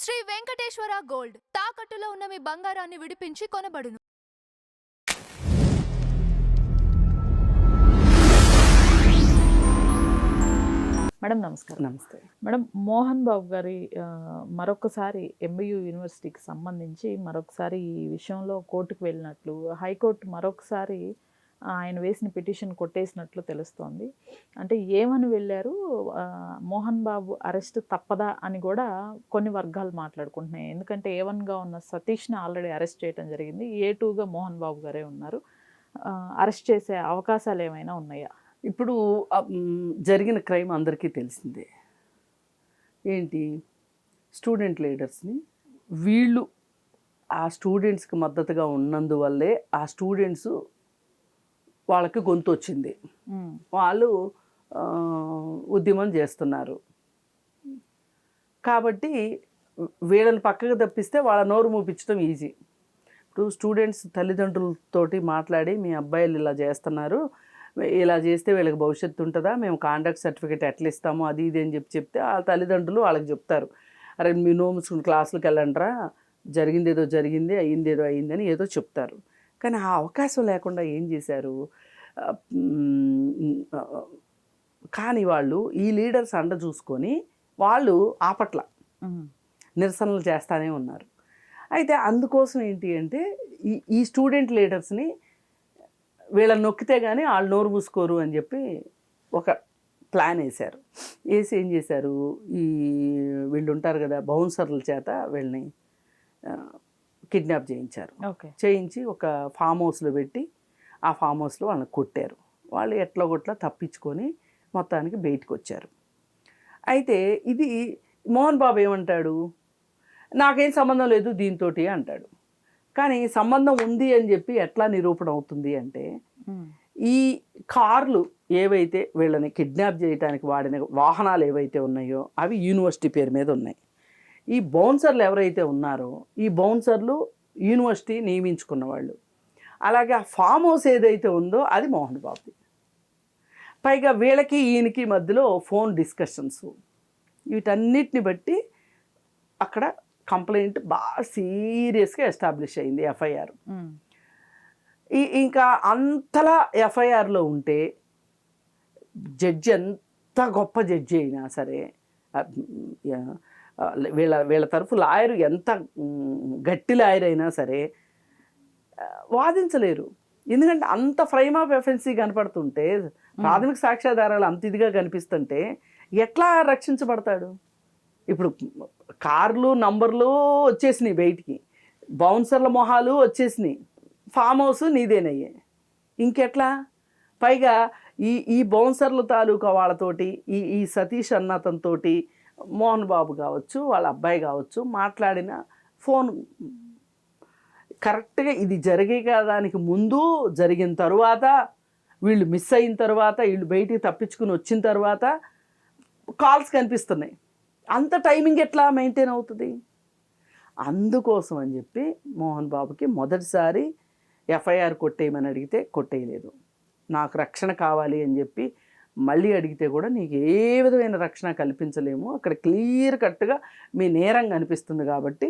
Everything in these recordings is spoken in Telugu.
శ్రీ వెంకటేశ్వర గోల్డ్ తాకట్టులో ఉన్న మీ బంగారాన్ని విడిపించి కొనబడును. మేడం నమస్కారం. నమస్తే మేడం, మోహన్ బాబు గారి మరొకసారి ఎంబీయూ యూనివర్సిటీకి సంబంధించి మరొకసారి ఈ విషయంలో కోర్టుకు వెళ్ళినట్లు, హైకోర్టు మరొకసారి ఆయన వేసిన పిటిషన్ కొట్టేసినట్లు తెలుస్తోంది. అంటే ఏమని వెళ్ళారు, మోహన్ బాబు అరెస్ట్ తప్పదా అని కూడా కొన్ని వర్గాలు మాట్లాడుకుంటున్నాయి. ఎందుకంటే A1గా ఉన్న సతీష్ని ఆల్రెడీ అరెస్ట్ చేయడం జరిగింది, A2గా మోహన్ బాబు గారే ఉన్నారు. అరెస్ట్ చేసే అవకాశాలు ఏమైనా ఉన్నాయా? ఇప్పుడు జరిగిన క్రైమ్ అందరికీ తెలిసిందే. ఏంటి, స్టూడెంట్ లీడర్స్ని వీళ్ళు ఆ స్టూడెంట్స్కి మద్దతుగా ఉన్నందువల్లే ఆ స్టూడెంట్స్ వాళ్ళకి గొంతు వచ్చింది, వాళ్ళు ఉద్యమం చేస్తున్నారు. కాబట్టి వీళ్ళని పక్కకు తప్పిస్తే వాళ్ళ నోరు మూపించడం ఈజీ. ఇప్పుడు స్టూడెంట్స్ తల్లిదండ్రులతోటి మాట్లాడి, మీ అబ్బాయిలు ఇలా చేస్తున్నారు, ఇలా చేస్తే వీళ్ళకి భవిష్యత్తు ఉంటుందా, మేము కాండక్ట్ సర్టిఫికేట్ ఎట్లా ఇస్తాము, అది ఇది అని చెప్తే వాళ్ళ తల్లిదండ్రులు వాళ్ళకి చెప్తారు, అరే మీ నోము క్లాసులకు వెళ్ళండిరా, జరిగింది ఏదో జరిగింది, అయ్యింది ఏదో అయ్యిందని ఏదో చెప్తారు. కానీ ఆ అవకాశం లేకుండా ఏం చేశారు, కానీ వాళ్ళు ఈ లీడర్స్ అండ చూసుకొని వాళ్ళు ఆపట్ల నిరసనలు చేస్తూనే ఉన్నారు. అయితే అందుకోసం ఏంటి అంటే ఈ స్టూడెంట్ లీడర్స్ని వీళ్ళని నొక్కితే కానీ వాళ్ళు నోరు మూసుకోరు అని చెప్పి ఒక ప్లాన్ వేశారు. వేసి ఏం చేశారు, ఈ వీళ్ళు ఉంటారు కదా బౌన్సర్ల చేత వీళ్ళని కిడ్నాప్ చేయించారు. చేయించి ఒక ఫామ్ హౌస్లో పెట్టి ఆ ఫామ్ హౌస్లో వాళ్ళని కొట్టారు. వాళ్ళు ఎట్లా కొట్లా తప్పించుకొని మొత్తానికి బయటకు వచ్చారు. అయితే ఇది మోహన్ బాబు ఏమంటాడు, నాకేం సంబంధం లేదు దీంతో అంటాడు. కానీ సంబంధం ఉంది అని చెప్పి ఎట్లా నిరూపణ అవుతుంది అంటే, ఈ కార్లు ఏవైతే వీళ్ళని కిడ్నాప్ చేయడానికి వాడిన వాహనాలు ఏవైతే ఉన్నాయో అవి యూనివర్సిటీ పేరు మీద ఉన్నాయి. ఈ బౌన్సర్లు ఎవరైతే ఉన్నారో ఈ బౌన్సర్లు యూనివర్సిటీ నియమించుకున్న వాళ్ళు. అలాగే ఆ ఫామ్ హౌస్ ఏదైతే ఉందో అది మోహన్ బాబుది. పైగా వీళ్ళకి ఈయనకి మధ్యలో ఫోన్ డిస్కషన్స్, వీటన్నిటిని బట్టి అక్కడ కంప్లైంట్ బాగా సీరియస్గా ఎస్టాబ్లిష్ అయింది, ఎఫ్ఐఆర్. ఇంకా అంతలా ఎఫ్ఐఆర్లో ఉంటే జడ్జి ఎంత గొప్ప జడ్జి అయినా సరే, వీళ్ళ తరఫు లాయరు ఎంత గట్టి లాయర్ అయినా సరే వాదించలేరు. ఎందుకంటే అంత ఫ్రైమ్ ఆఫ్ ఎఫెన్సీ కనపడుతుంటే, ప్రాథమిక సాక్ష్యాధారాలు అంత ఇదిగా కనిపిస్తుంటే ఎట్లా రక్షించబడతాడు? ఇప్పుడు కార్లు నంబర్లు వచ్చేసినాయి బయటికి, బౌన్సర్ల మొహాలు వచ్చేసినాయి, ఫామ్ హౌస్ నీదేనయ్యే, ఇంకెట్లా? పైగా ఈ బౌన్సర్ల తాలూకా వాళ్ళతోటి ఈ సతీష్ అన్న అతనితోటి మోహన్ బాబు కావచ్చు, వాళ్ళ అబ్బాయి కావచ్చు, మాట్లాడిన ఫోన్ కరెక్ట్గా ఇది జరిగే దానికి ముందు, జరిగిన తర్వాత, వీళ్ళు మిస్ అయిన తర్వాత, వీళ్ళు బయటికి తప్పించుకుని వచ్చిన తర్వాత కాల్స్ కనిపిస్తున్నాయి. అంత టైమింగ్ ఎట్లా మెయింటైన్ అవుతుంది? అందుకోసం అని చెప్పి మోహన్ బాబుకి మొదటిసారి ఎఫ్ఐఆర్ కొట్టేయమని అడిగితే కొట్టేయలేదు. నాకు రక్షణ కావాలి అని చెప్పి మళ్ళీ అడిగితే కూడా నీకు ఏ విధమైన రక్షణ కల్పించలేము, అక్కడ క్లియర్ కట్గా మీ నేరం కనిపిస్తుంది కాబట్టి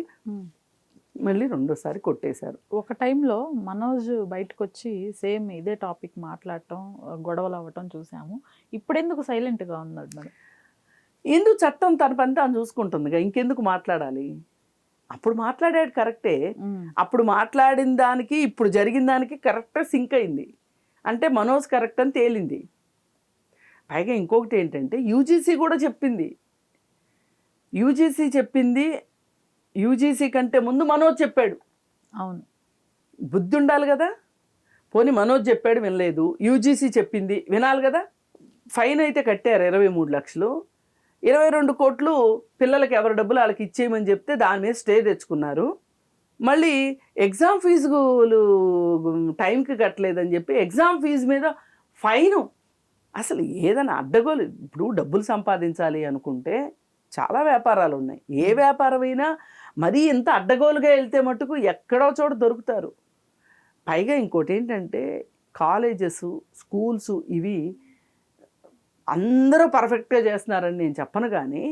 మళ్ళీ రెండోసారి కొట్టేశారు. ఒక టైంలో మనోజ్ బయటకు వచ్చి సేమ్ ఇదే టాపిక్ మాట్లాడటం, గొడవలు అవ్వటం చూసాము. ఇప్పుడు ఎందుకు సైలెంట్గా ఉన్నాడు మేడం? ఎందుకు, చట్టం తన పని తాను చూసుకుంటుందిగా, ఇంకెందుకు మాట్లాడాలి? అప్పుడు మాట్లాడాడు కరెక్టే, అప్పుడు మాట్లాడిన దానికి ఇప్పుడు జరిగిన దానికి కరెక్ట్గా సింక్ అయింది. అంటే మనోజ్ కరెక్ట్ అని తేలింది. పైగా ఇంకొకటి ఏంటంటే యూజీసీ కూడా చెప్పింది, యూజీసీ కంటే ముందు మనోజ్ చెప్పాడు. అవును, బుద్ధి ఉండాలి కదా. పోనీ మనోజ్ చెప్పాడు వినలేదు, యూజీసీ చెప్పింది వినాలి కదా. ఫైన్ అయితే కట్టారు 23 లక్షలు, 22 కోట్లు పిల్లలకి ఎవరి డబ్బులు వాళ్ళకి ఇచ్చేయమని చెప్తే దాని మీద స్టే తెచ్చుకున్నారు. మళ్ళీ ఎగ్జామ్ ఫీజులు టైంకి కట్టలేదని చెప్పి ఎగ్జామ్ ఫీజు మీద ఫైను. అసలు ఏదైనా అడ్డగోలు. ఇప్పుడు డబ్బులు సంపాదించాలి అనుకుంటే చాలా వ్యాపారాలు ఉన్నాయి, ఏ వ్యాపారమైనా మరీ ఇంత అడ్డగోలుగా వెళ్తే మటుకు ఎక్కడో చోట దొరుకుతారు. పైగా ఇంకోటి ఏంటంటే కాలేజెస్, స్కూల్స్ ఇవి అందరూ పర్ఫెక్ట్గా చేస్తున్నారని నేను చెప్పను, కానీ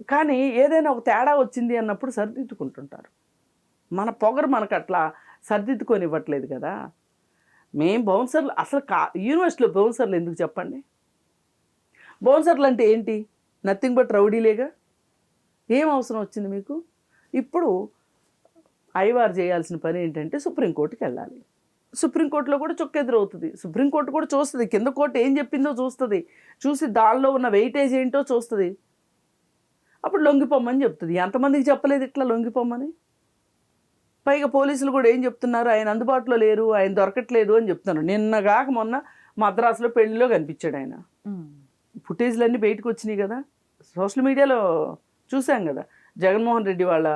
కానీ ఏదైనా ఒక తేడా వచ్చింది అన్నప్పుడు సరిదిద్దుకుంటుంటారు. మన పొగరు మనకు అట్లా సరిదిద్దుకొని ఇవ్వట్లేదు కదా. మేము బౌన్సర్లు అసలు యూనివర్సిటీలో బౌన్సర్లు ఎందుకు చెప్పండి? బౌన్సర్లు అంటే ఏంటి? నథింగ్ బట్ రౌడీలేగా. ఏం అవసరం వచ్చింది మీకు? ఇప్పుడు ఐవార్ చేయాల్సిన పని ఏంటంటే సుప్రీంకోర్టుకి వెళ్ళాలి. సుప్రీంకోర్టులో కూడా చుక్కెదురవుతుంది. సుప్రీంకోర్టు కూడా చూస్తుంది, కింద కోర్టు ఏం చెప్పిందో చూస్తుంది, చూసి దానిలో ఉన్న వెయిటేజ్ ఏంటో చూస్తుంది. అప్పుడు లొంగిపోమ్మని చెప్తుంది. ఎంతమందికి చెప్పలేదు ఇట్లా లొంగిపోమ్మని? పైగా పోలీసులు కూడా ఏం చెప్తున్నారు, ఆయన అందుబాటులో లేరు, ఆయన దొరకట్లేదు అని చెప్తున్నారు. నిన్నగాక మొన్న మద్రాసులో పెళ్లిలో కనిపించాడు ఆయన. ఫుటేజ్లన్నీ బయటకు వచ్చినాయి కదా, సోషల్ మీడియాలో చూసాం కదా. జగన్మోహన్ రెడ్డి వాళ్ళ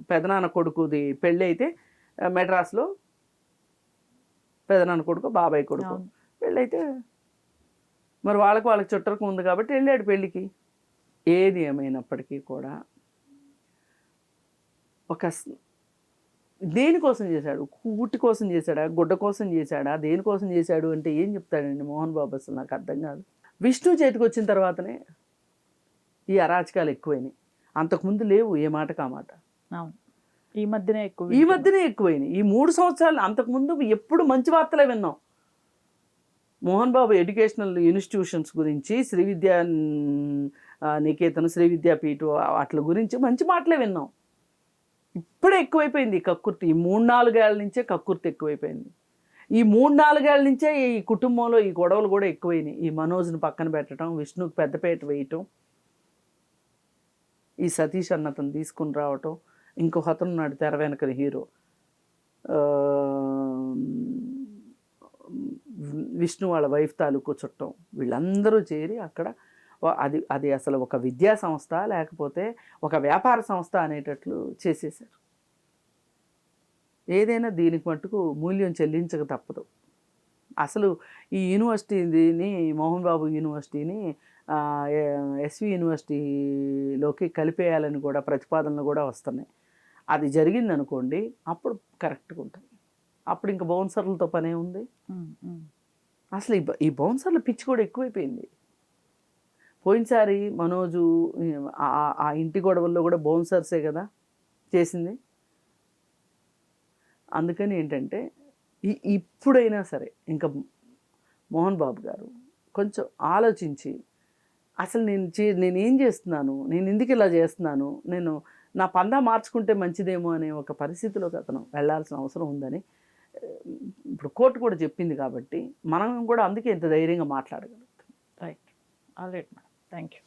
పెదనాన్న కొడుకుది పెళ్ళి అయితే మెడ్రాస్లో, పెదనాన్న కొడుకు బాబాయ్ కొడుకు పెళ్ళైతే మరి వాళ్ళకి చుట్టరకు ఉంది కాబట్టి వెళ్ళాడు పెళ్ళికి. ఏది ఏమైనప్పటికీ కూడా ఒక దేనికోసం చేశాడు? కూటి కోసం చేశాడా, గుడ్డ కోసం చేశాడా, దేనికోసం చేశాడు అంటే ఏం చెప్తాడండి మోహన్ బాబు? అసలు నాకు అర్థం కాదు. విష్ణు చేతికి వచ్చిన తర్వాతనే ఈ అరాచకాలు ఎక్కువైనాయి. అంతకుముందు లేవు, ఏ మాటకు ఆ మాట. ఈ మధ్యనే ఎక్కువైనాయి. ఈ 3 సంవత్సరాలు. అంతకుముందు ఎప్పుడు మంచి వార్తలే విన్నాం. మోహన్ బాబు ఎడ్యుకేషనల్ ఇన్స్టిట్యూషన్స్ గురించి, శ్రీ విద్యా నికేతన్, శ్రీ విద్యాపీఠ వాటి గురించి మంచి మాటలే విన్నాం. ఇప్పుడే ఎక్కువైపోయింది ఈ కక్కుర్తి. ఈ 3-4 ఏళ్ల నుంచే కక్కుర్తి ఎక్కువైపోయింది. ఈ 3-4 ఏళ్ల నుంచే ఈ కుటుంబంలో ఈ గొడవలు కూడా ఎక్కువైనాయి. ఈ మనోజ్ని పక్కన పెట్టడం, విష్ణుకి పెద్దపేట వేయటం, ఈ సతీష్ అన్నతను తీసుకుని రావటం, ఇంకొక అతను ఉన్నాడు తెర వెనకది హీరో, విష్ణు వాళ్ళ వైఫ్ తాలూకు చుట్టం, వీళ్ళందరూ చేరి అక్కడ అది అసలు ఒక విద్యా సంస్థ లేకపోతే ఒక వ్యాపార సంస్థ అనేటట్లు చేసేసారు. ఏదైనా దీనికి మట్టుకు మూల్యం చెల్లించక తప్పదు. అసలు ఈ యూనివర్సిటీని, మోహన్ బాబు యూనివర్సిటీని ఎస్వి యూనివర్సిటీలోకి కలిపేయాలని కూడా ప్రతిపాదనలు కూడా వస్తున్నాయి. అది జరిగిందనుకోండి, అప్పుడు కరెక్ట్గా ఉంటుంది. అప్పుడు ఇంకా బౌన్సర్లతో పనే ఉంది. అసలు ఈ బౌన్సర్ల పిచ్చి కూడా ఎక్కువైపోయింది. పోయినసారి మనోజు ఆ ఇంటి గొడవల్లో కూడా బౌన్సర్సే కదా చేసింది. అందుకని ఏంటంటే ఇప్పుడైనా సరే ఇంకా మోహన్ బాబు గారు కొంచెం ఆలోచించి, అసలు నేను ఏం చేస్తున్నాను, నేను ఎందుకు ఇలా చేస్తున్నాను, నేను నా పందా మార్చుకుంటే మంచిదేమో అనే ఒక పరిస్థితిలోకి అతను వెళ్ళాల్సిన అవసరం ఉందని ఇప్పుడు కోర్టు కూడా చెప్పింది కాబట్టి మనం కూడా అందుకే ఇంత ధైర్యంగా మాట్లాడగలుగుతాం. Right. All right madam, thank you.